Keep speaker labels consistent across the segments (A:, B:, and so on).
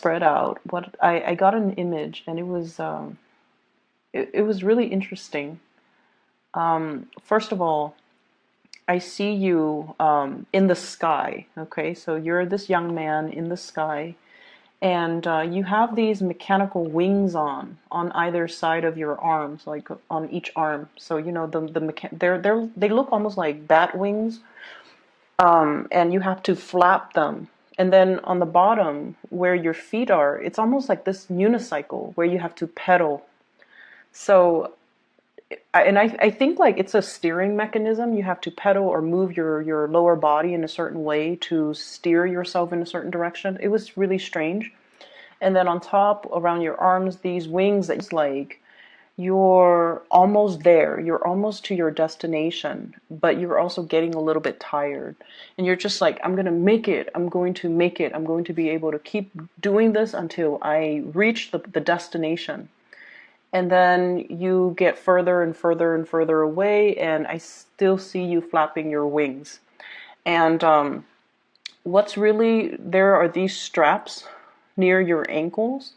A: spread out, what I got an image, and it was really interesting. First of all, I see you in the sky. Okay, so you're this young man in the sky, and you have these mechanical wings on either side of your arms, like on each arm. So you know they look almost like bat wings, and you have to flap them. And then on the bottom where your feet are, it's almost like this unicycle where you have to pedal. So I think like it's a steering mechanism. You have to pedal or move your lower body in a certain way to steer yourself in a certain direction. It was really strange. And then on top, around your arms, these wings that's like you're almost there. You're almost to your destination, but you're also getting a little bit tired. And you're just like, I'm going to make it. I'm going to make it. I'm going to be able to keep doing this until I reach the destination. And then you get further and further and further away, and I still see you flapping your wings. And what's really there are these straps near your ankles,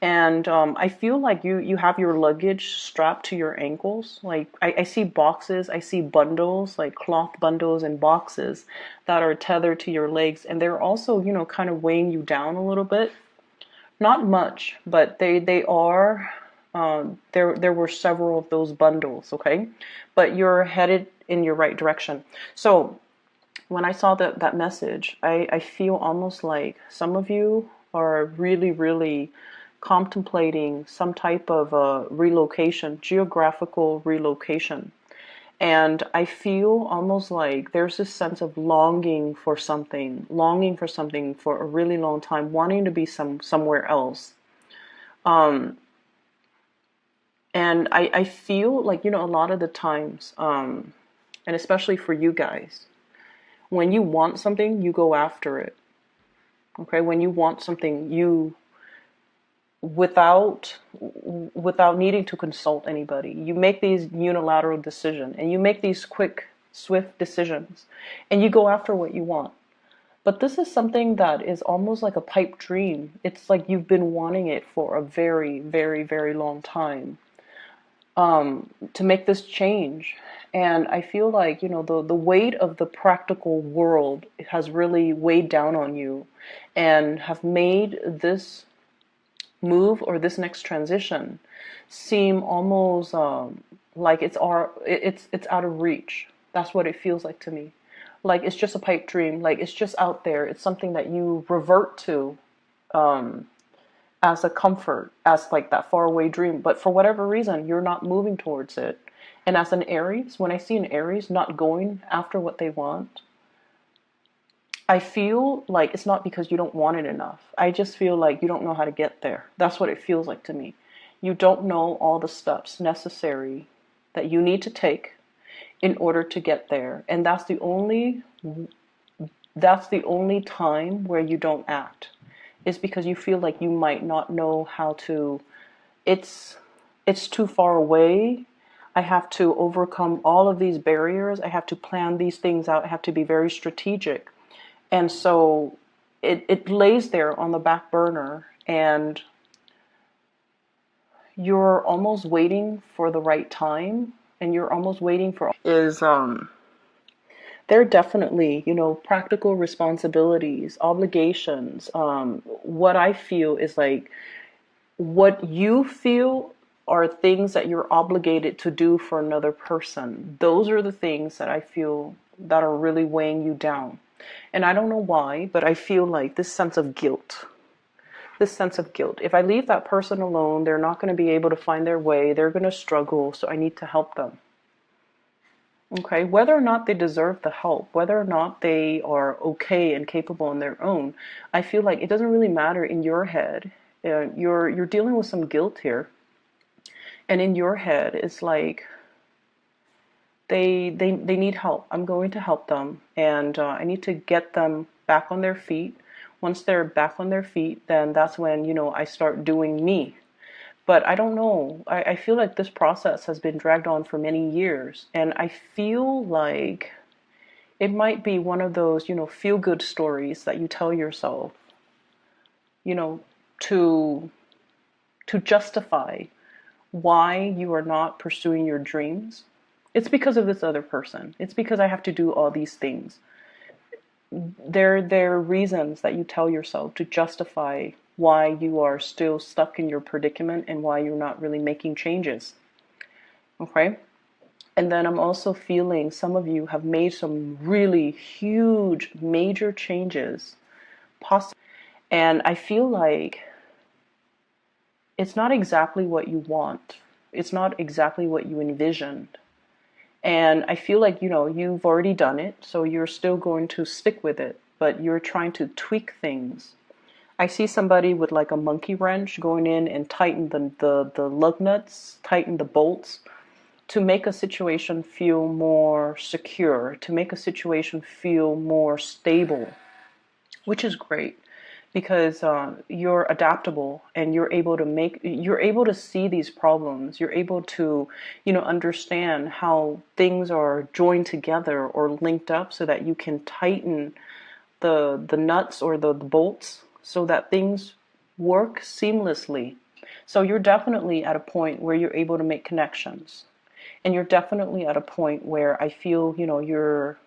A: and I feel like you have your luggage strapped to your ankles. Like I see boxes, I see bundles, like cloth bundles and boxes that are tethered to your legs, and they're also, you know, kind of weighing you down a little bit. Not much, but they are. There were several of those bundles, okay? But you're headed in your right direction. So when I saw that message, I feel almost like some of you are really, really contemplating some type of relocation, geographical relocation. And I feel almost like there's this sense of longing for something for a really long time, wanting to be somewhere else. Um, and I feel like, you know, a lot of the times, and especially for you guys, when you want something, you go after it. Okay, when you want something, you without needing to consult anybody, you make these unilateral decisions, and you make these quick, swift decisions, and you go after what you want. But this is something that is almost like a pipe dream. It's like you've been wanting it for a very, very, very long time, to make this change. And I feel like, you know, the weight of the practical world has really weighed down on you and have made this move or this next transition seem almost like it's out of reach. That's what it feels like to me. Like it's just a pipe dream. Like it's just out there. It's something that you revert to um, as a comfort, as like that faraway dream. But for whatever reason, you're not moving towards it. And as an Aries, when I see an Aries not going after what they want, I feel like it's not because you don't want it enough. I just feel like you don't know how to get there. That's what it feels like to me. You don't know all the steps necessary that you need to take in order to get there. And that's the only time where you don't act. Is because you feel like you might not know how to it's it's too far away. I have to overcome all of these barriers. I have to plan these things out. I have to be very strategic. And so it lays there on the back burner, and you're almost waiting for the right time, and you're almost waiting for is there are definitely, you know, practical responsibilities, obligations. What I feel is like what you feel are things that you're obligated to do for another person. Those are the things that I feel that are really weighing you down. And I don't know why, but I feel like this sense of guilt. This sense of guilt. If I leave that person alone, they're not going to be able to find their way. They're going to struggle, so I need to help them. Okay, whether or not they deserve the help, whether or not they are okay and capable on their own, I feel like it doesn't really matter in your head. You're dealing with some guilt here, and in your head, it's like they need help. I'm going to help them, and I need to get them back on their feet. Once they're back on their feet, then that's when, you know, I start doing me. But I don't know. I feel like this process has been dragged on for many years, and I feel like it might be one of those, you know, feel good stories that you tell yourself. You know, to justify why you are not pursuing your dreams. It's because of this other person. It's because I have to do all these things. There are reasons that you tell yourself to justify why you are still stuck in your predicament and why you're not really making changes. Okay? And then I'm also feeling some of you have made some really huge, major changes. And I feel like it's not exactly what you want. It's not exactly what you envisioned. And I feel like, you've already done it, so you're still going to stick with it, but you're trying to tweak things. I see somebody with like a monkey wrench going in and tighten the lug nuts, tighten the bolts to make a situation feel more secure, to make a situation feel more stable, which is great because you're adaptable and you're able to see these problems. You're able to, understand how things are joined together or linked up so that you can tighten the nuts or the bolts so that things work seamlessly. So you're definitely at a point where you're able to make connections. And you're definitely at a point where I feel, you're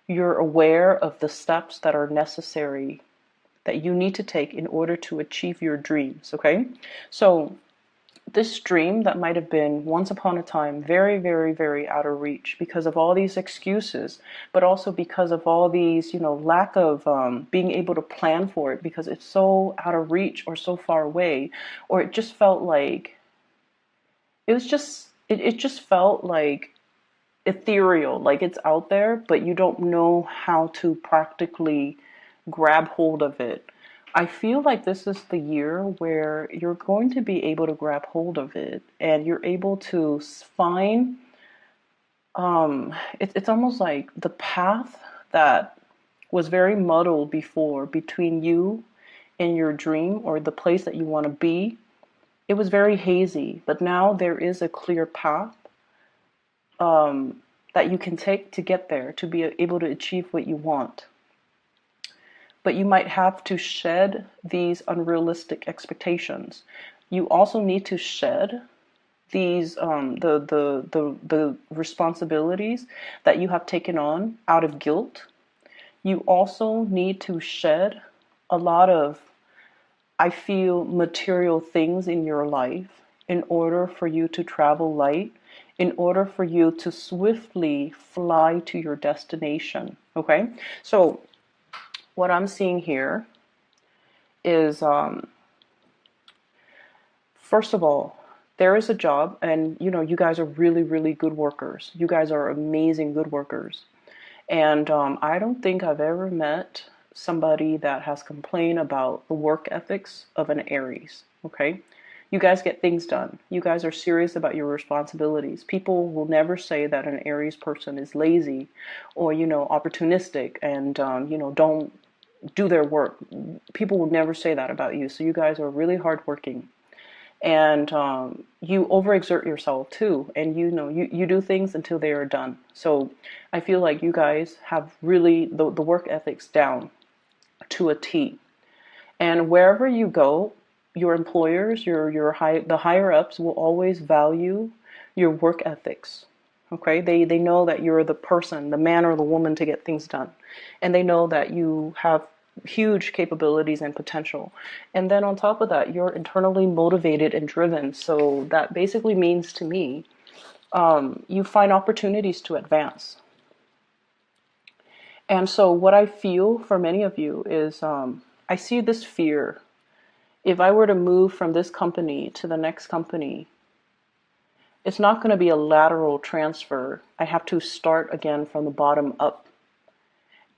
A: aware of the steps that are necessary that you need to take in order to achieve your dreams, okay? So this dream that might have been once upon a time very, very, very out of reach because of all these excuses, but also because of all these, lack of being able to plan for it because it's so out of reach or so far away, or it just felt like it just felt like ethereal, like it's out there, but you don't know how to practically grab hold of it. I feel like this is the year where you're going to be able to grab hold of it and you're able to find it's almost like the path that was very muddled before between you and your dream or the place that you want to be. It was very hazy, but now there is a clear path that you can take to get there, to be able to achieve what you want. But you might have to shed these unrealistic expectations. You also need to shed these the responsibilities that you have taken on out of guilt. You also need to shed a lot of, I feel, material things in your life in order for you to travel light, in order for you to swiftly fly to your destination. Okay? So what I'm seeing here is, first of all, there is a job, and you guys are really, really good workers. You guys are amazing good workers. And I don't think I've ever met somebody that has complained about the work ethics of an Aries. Okay? You guys get things done. You guys are serious about your responsibilities. People will never say that an Aries person is lazy or, opportunistic and, don't do their work. People will never say that about you. So you guys are really hardworking. And you overexert yourself too. And, you do things until they are done. So I feel like you guys have really the work ethics down to a T. And wherever you go, your employers, the higher ups will always value your work ethics. Okay, they know that you're the person, the man or the woman to get things done, and they know that you have huge capabilities and potential. And then on top of that, you're internally motivated and driven. So that basically means to me, you find opportunities to advance. And so what I feel for many of you is, I see this fear. If I were to move from this company to the next company, it's not going to be a lateral transfer. I have to start again from the bottom up.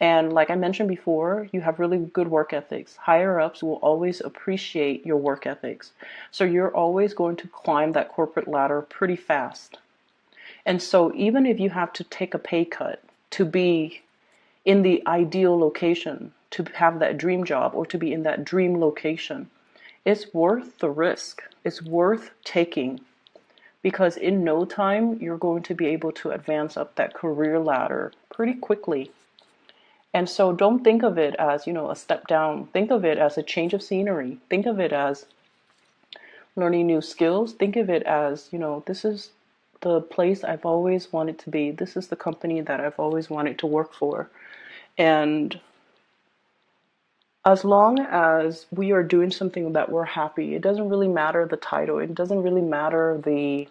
A: And like I mentioned before, you have really good work ethics. Higher ups will always appreciate your work ethics. So you're always going to climb that corporate ladder pretty fast. And so even if you have to take a pay cut to be in the ideal location, to have that dream job or to be in that dream location, it's worth the risk. It's worth taking, because in no time you're going to be able to advance up that career ladder pretty quickly. And so don't think of it as, a step down. Think of it as a change of scenery. Think of it as learning new skills. Think of it as, this is the place I've always wanted to be. This is the company that I've always wanted to work for. And as long as we are doing something that we're happy, it doesn't really matter the title. It doesn't really matter the,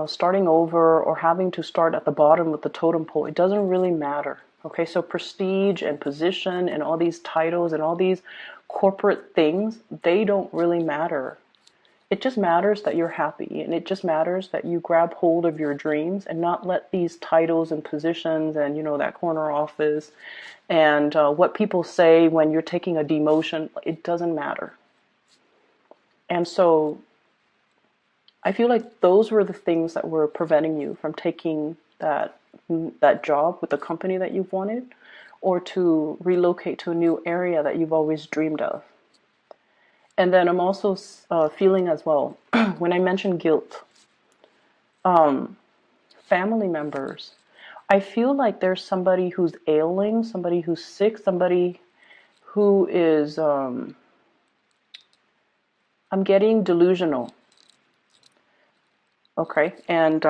A: starting over or having to start at the bottom with the totem pole. It doesn't really matter. Okay, so prestige and position and all these titles and all these corporate things, they don't really matter. It just matters that you're happy, and it just matters that you grab hold of your dreams and not let these titles and positions and, that corner office and what people say when you're taking a demotion, it doesn't matter. And so I feel like those were the things that were preventing you from taking that job with the company that you've wanted, or to relocate to a new area that you've always dreamed of. And then I'm also feeling as well, when I mention guilt, family members, I feel like there's somebody who's ailing, somebody who's sick, somebody who is, I'm getting delusional. Okay, and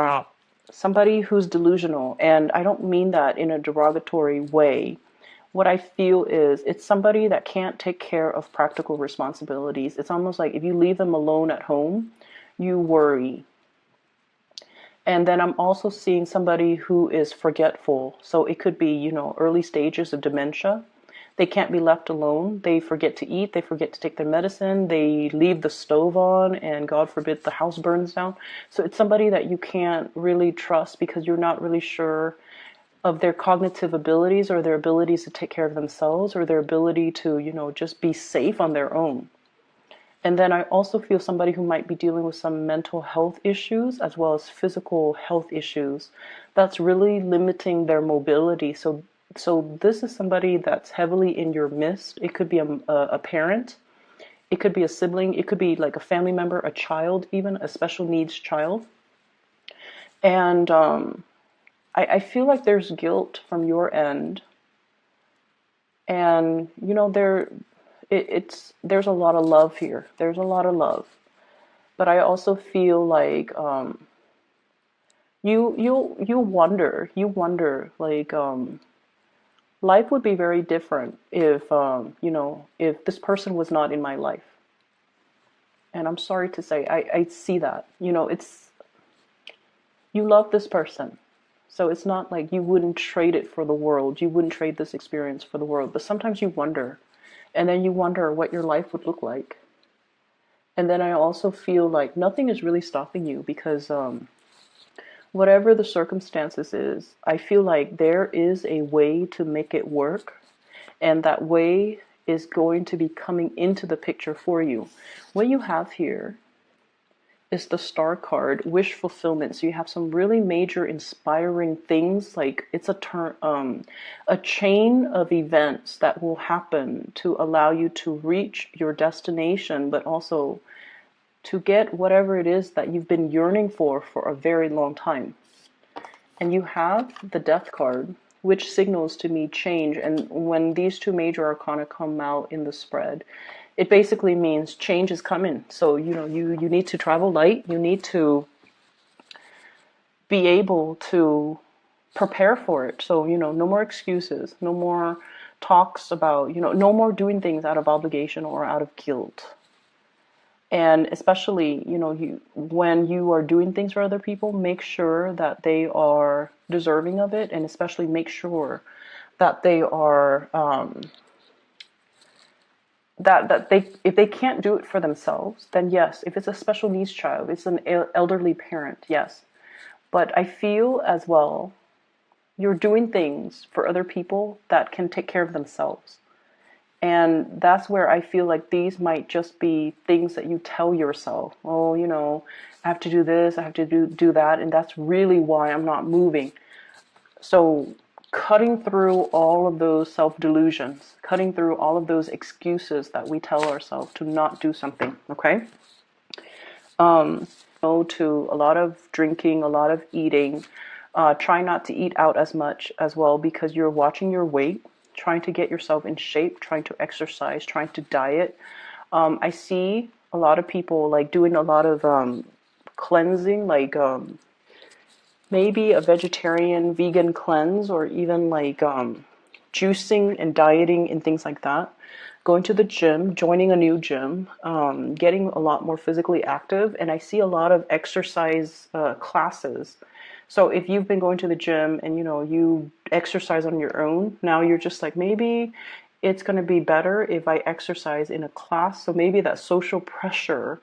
A: somebody who's delusional, and I don't mean that in a derogatory way. What I feel is it's somebody that can't take care of practical responsibilities. It's almost like if you leave them alone at home, you worry. And then I'm also seeing somebody who is forgetful. So it could be, early stages of dementia. They can't be left alone. They forget to eat. They forget to take their medicine. They leave the stove on, and God forbid the house burns down. So it's somebody that you can't really trust because you're not really sure of their cognitive abilities or their abilities to take care of themselves or their ability to, just be safe on their own. And then I also feel somebody who might be dealing with some mental health issues as well as physical health issues that's really limiting their mobility. So this is somebody that's heavily in your midst. It could be a parent. It could be a sibling. It could be like a family member, a child, even a special needs child. And I feel like there's guilt from your end. And, there's a lot of love here. There's a lot of love. But I also feel like you wonder like life would be very different if this person was not in my life. And I'm sorry to say, I see that. It's, you love this person. So it's not like you wouldn't trade it for the world. You wouldn't trade this experience for the world. But sometimes you wonder. And then you wonder what your life would look like. And then I also feel like nothing is really stopping you because whatever the circumstances is, I feel like there is a way to make it work. And that way is going to be coming into the picture for you. What you have here is the star card, wish fulfillment. So you have some really major inspiring things, like it's a chain of events that will happen to allow you to reach your destination, but also to get whatever it is that you've been yearning for a very long time. And you have the death card, which signals to me change. And when these two major arcana come out in the spread, it basically means change is coming. So, you need to travel light. You need to be able to prepare for it. So, no more excuses, no more talks about, no more doing things out of obligation or out of guilt. And especially, when you are doing things for other people, make sure that they are deserving of it. And especially make sure that they are, that they, if they can't do it for themselves, then yes. If it's a special needs child, it's an elderly parent, yes. But I feel as well, you're doing things for other people that can take care of themselves. And that's where I feel like these might just be things that you tell yourself. Oh, I have to do this, I have to do that, and that's really why I'm not moving. So cutting through all of those self-delusions, cutting through all of those excuses that we tell ourselves to not do something, okay? To a lot of drinking, a lot of eating, Try not to eat out as much as well because you're watching your weight, trying to get yourself in shape, trying to exercise, trying to diet. I see a lot of people like doing a lot of cleansing, like maybe a vegetarian, vegan cleanse, or even like juicing and dieting and things like that. Going to the gym, joining a new gym, getting a lot more physically active, and I see a lot of exercise classes. So if you've been going to the gym and you exercise on your own, now you're just like, maybe it's going to be better if I exercise in a class. So maybe that social pressure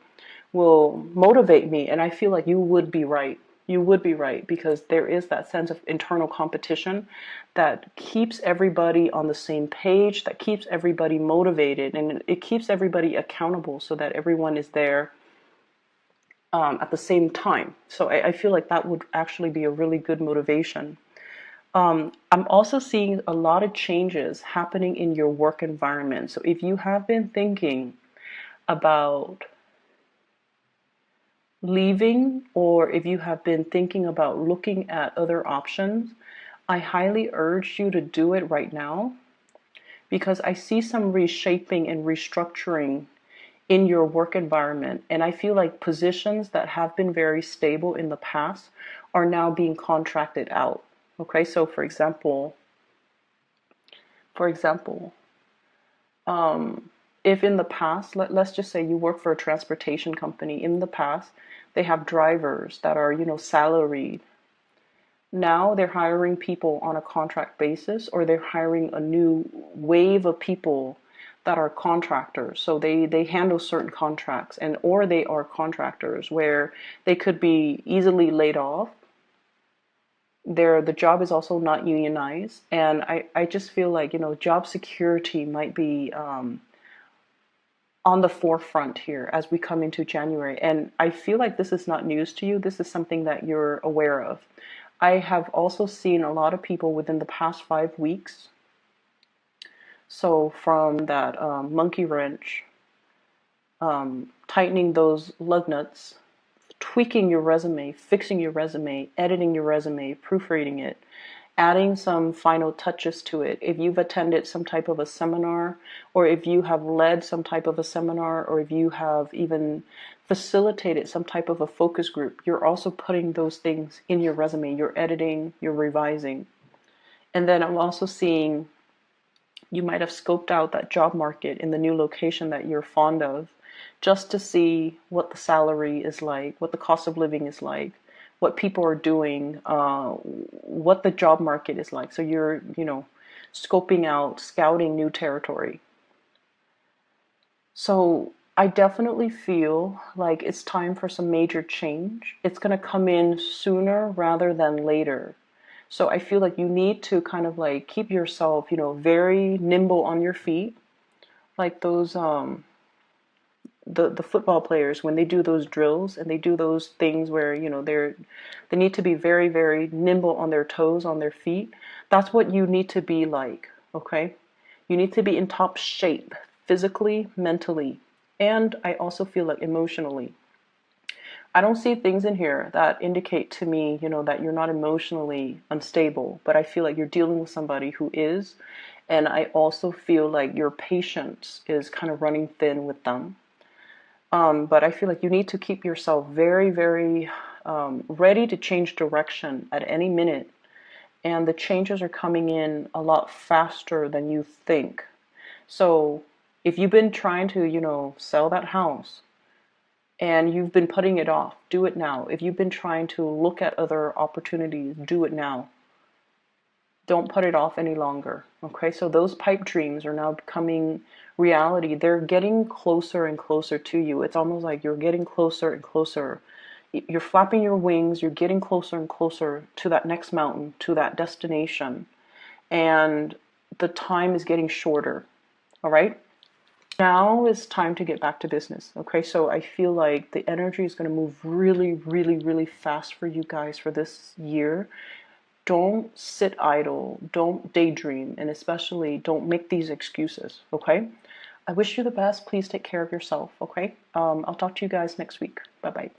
A: will motivate me. And I feel like you would be right. You would be right because there is that sense of internal competition that keeps everybody on the same page, that keeps everybody motivated, and it keeps everybody accountable so that everyone is there at the same time. So I feel like that would actually be a really good motivation. I'm also seeing a lot of changes happening in your work environment. So if you have been thinking about leaving, or if you have been thinking about looking at other options, I highly urge you to do it right now because I see some reshaping and restructuring in your work environment. And I feel like positions that have been very stable in the past are now being contracted out. Okay, so for example, if in the past, let's just say you work for a transportation company, in the past, they have drivers that are, salaried. Now they're hiring people on a contract basis, or they're hiring a new wave of people that are contractors. So they handle certain contracts, and or they are contractors where they could be easily laid off. The job is also not unionized, and I just feel like job security might be on the forefront here as we come into January. And I feel like this is not news to you. This is something that you're aware of. I have also seen a lot of people within the past 5 weeks. So from that monkey wrench, tightening those lug nuts, tweaking your resume, fixing your resume, editing your resume, proofreading it, adding some final touches to it. If you've attended some type of a seminar, or if you have led some type of a seminar, or if you have even facilitated some type of a focus group, you're also putting those things in your resume. You're editing, you're revising. And then I'm also seeing you might have scoped out that job market in the new location that you're fond of, just to see what the salary is like, what the cost of living is like, what people are doing, what the job market is like. So you're, scoping out, scouting new territory. So I definitely feel like it's time for some major change. It's going to come in sooner rather than later. So I feel like you need to kind of like keep yourself, very nimble on your feet, like those the football players when they do those drills and they do those things where they need to be very, very nimble on their toes, on their feet. That's what you need to be like. Okay, you need to be in top shape physically, mentally, and I also feel like emotionally. I don't see things in here that indicate to me, that you're not emotionally unstable, but I feel like you're dealing with somebody who is, and I also feel like your patience is kind of running thin with them. But I feel like you need to keep yourself very, very ready to change direction at any minute. And the changes are coming in a lot faster than you think. So if you've been trying to, sell that house and you've been putting it off, do it now. If you've been trying to look at other opportunities, do it now. Don't put it off any longer. Okay, so those pipe dreams are now becoming reality. They're getting closer and closer to you. It's almost like you're getting closer and closer. You're flapping your wings, you're getting closer and closer to that next mountain, to that destination. And the time is getting shorter. All right? Now is time to get back to business. Okay, so I feel like the energy is going to move really, really, really fast for you guys for this year. Don't sit idle, don't daydream, and especially don't make these excuses, okay? I wish you the best. Please take care of yourself, okay? I'll talk to you guys next week. Bye-bye.